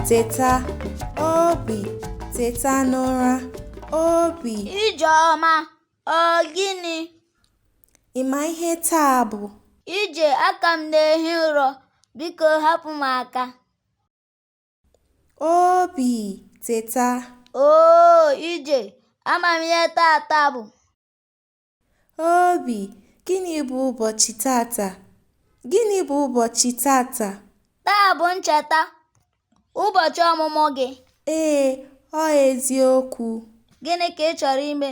teta, obi, teta n'ụra, obi. Ijeọma, ọ gịnị? Ị ma ihe taa bụ? Ije, aka m na-ehi ụra, biko hapụ m aka. Obi, teta. Ije, ama m ihe tata bụ. Obi, gịnị bụ ụbọchị tata? Gịnị bụ ụbọchị tata? Taa bụ ncheta ụbọchị ọmụmụ gị. Ee, ọ eziokwu. Gịnị ka ị chọrọ ime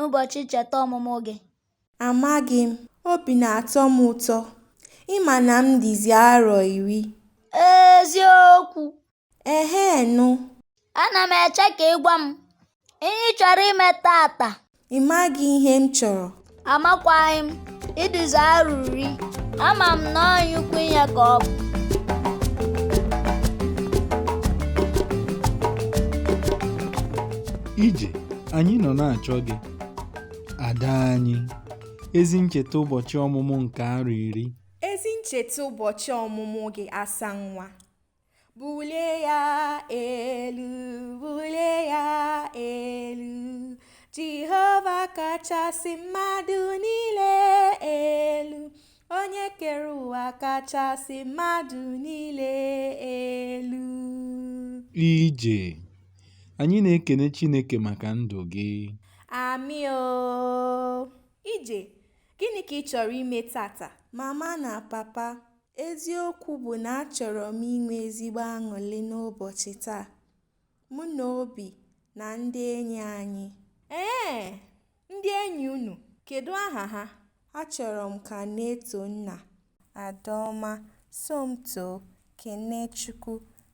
ụbọchị ncheta ọmụmụ gị? Amaghị m, obi na-atọ m ụtọ. Ịma na m dịzi arọ 10. Eziokwu? Nụ. Ana m eche ka ị gwa m ihe ị chọrọ ime tata. Ị maghị ihe m chọrọ? Amakwaghị m, ịdịzi arọ 10. Ama m na ọ nnukwu ihe ka ọ bụ. Ije, anyị nọ na-achọ gị. Ada anyị, ezi ncheta ụbọchị ọmụmụ nke arọ 10. Ezi ncheta ụbọchị ọmụmụ gị asa nwa. Bulie ya elu, bulie ya elu. Jehova kachasị mmadụ niile elu. Onye kere ụwa kachasị mmadụ niile elu. Ije, anyị na-ekene Chineke maka ndụ gị. Amị o. Ije, gịnị ka ị chọrọ ime tata? Mama na papa, eziokwu bụ na achọrọ m inwe ezigbo aṅụrị n'ụbọchị taa. Mụ na Obi na ndị enyi anyị. Ndị enyi unu, kedu aha ha? Achọrọ m ka Netonna, Adaọma, Somto, Kenechukwu,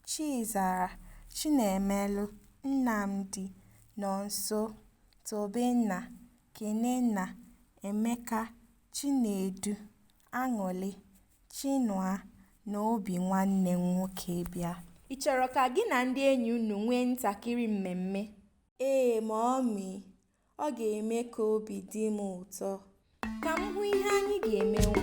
Chizara, Chinemelụ, Nnamdi, Nọnso, Tobenna, Kenenna, Emeka, Chinedu, Aṅụrị, Chinua na Obi nwanne m nwoke bịa. Ị chọrọ ka gị na ndị enyi unu nwee ntakịrị mmemme? Ee, Mọmị, ọ ga-eme ka obi dị m ụtọ. Ka m hụ ihe anyị ga-emenwu.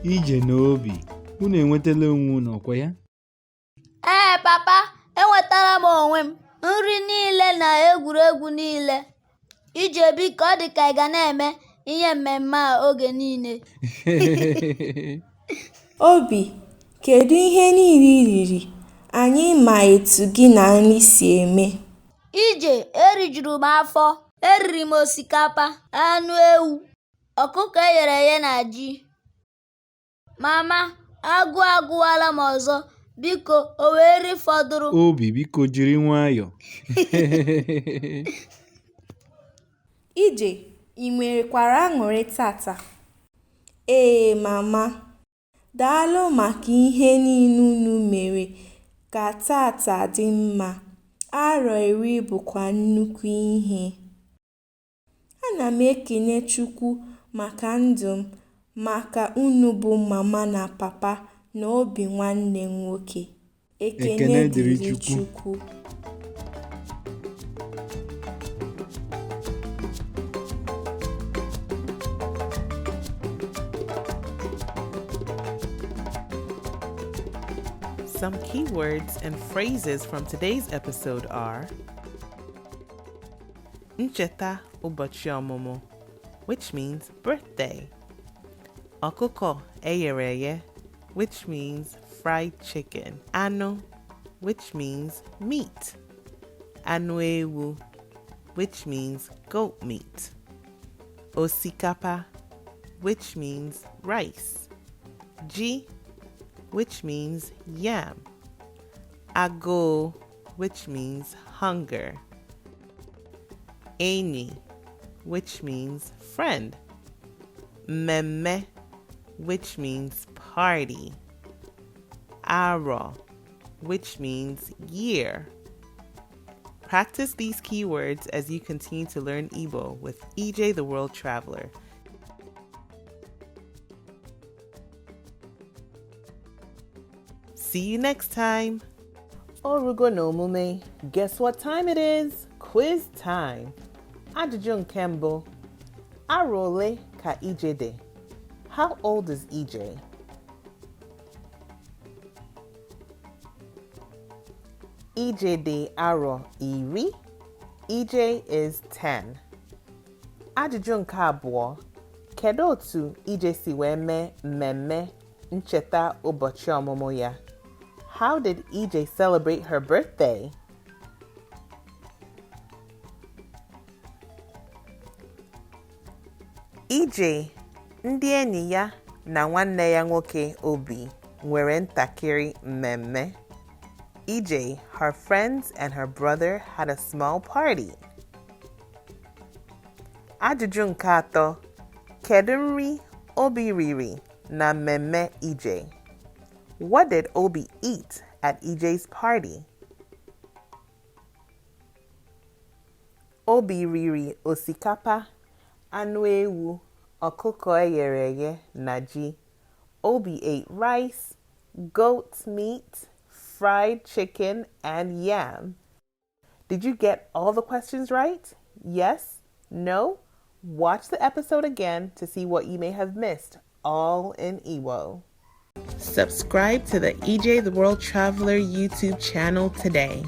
Ije na Obi, unu enwetala onwe unu ọkwa ya? Ee, papa, enwetara m onwe m, nri niile na egwuregwu niile. Ije, biko, ọ dị ka ị ga na-eme ihe mmemme a oge niile. Obi, kedu ihe niile i riri? Anyị ma etu gị na nri si eme. Ije, erijuru m afọ. Eriri m osikapa, anụ ewu, ọkụkọ eghere eghe na ji. Mama, agụụ agụwala m ọzọ. Biko, o wee nri fọdụrụ. Obi, biko jiri nwayọọ. Ije, ị nwerekwara aṅụrị tata? Ee, Mama. Daalụ maka ihe niile unu mere ka tata dị mma. Arọ 10 bụkwa nnukwu ihe. Ana m ekene Chukwu maka ndụ m, maka unu bụ mama na papa na Obi nwanne m nwoke. Ekene dịrị Chukwu. Some key words and phrases from today's episode are Ncheta ụbọchị ọmụmụ, which means birthday. Ọkụkọ eghere eghe, which means fried chicken. Anụ, which means meat. Anụ ewu, which means goat meat. Osikapa, which means rice. Ji, which means yam. Ago, which means hunger. Enyi, which means friend. Meme, which means party. Aro, which means year. Practice these keywords as you continue to learn Igbo with EJ the World Traveler. See you next time. Orugo no mume. Guess what time it is? Quiz time. Ajụjụ nke mbụ. Arọ ole ka EJ dị? How old is EJ? EJ dị arọ iri. EJ is 10. Ajụjụ nke abụọ. Kedu otu EJ si wee mee mmemme ncheta ụbọchị ọmụmụ ya? How did EJ celebrate her birthday? EJ, ndị enyi ya na nwanne ya nwoke Obi nwere ntakịrị mmemme. EJ, her friends and her brother had a small party. Ajụjụ nke atọ. Kedu nri Obi riri na mmemme EJ? What did Obi eat at EJ's party? Obi riri osikapa, anụ ewu, ọkụkọ eghere eghe na ji. Obi ate rice, goat meat, fried chicken, and yam. Did you get all the questions right? Yes? No? Watch the episode again to see what you may have missed, all in Igbo. Subscribe to the EJ the World Traveler YouTube channel today.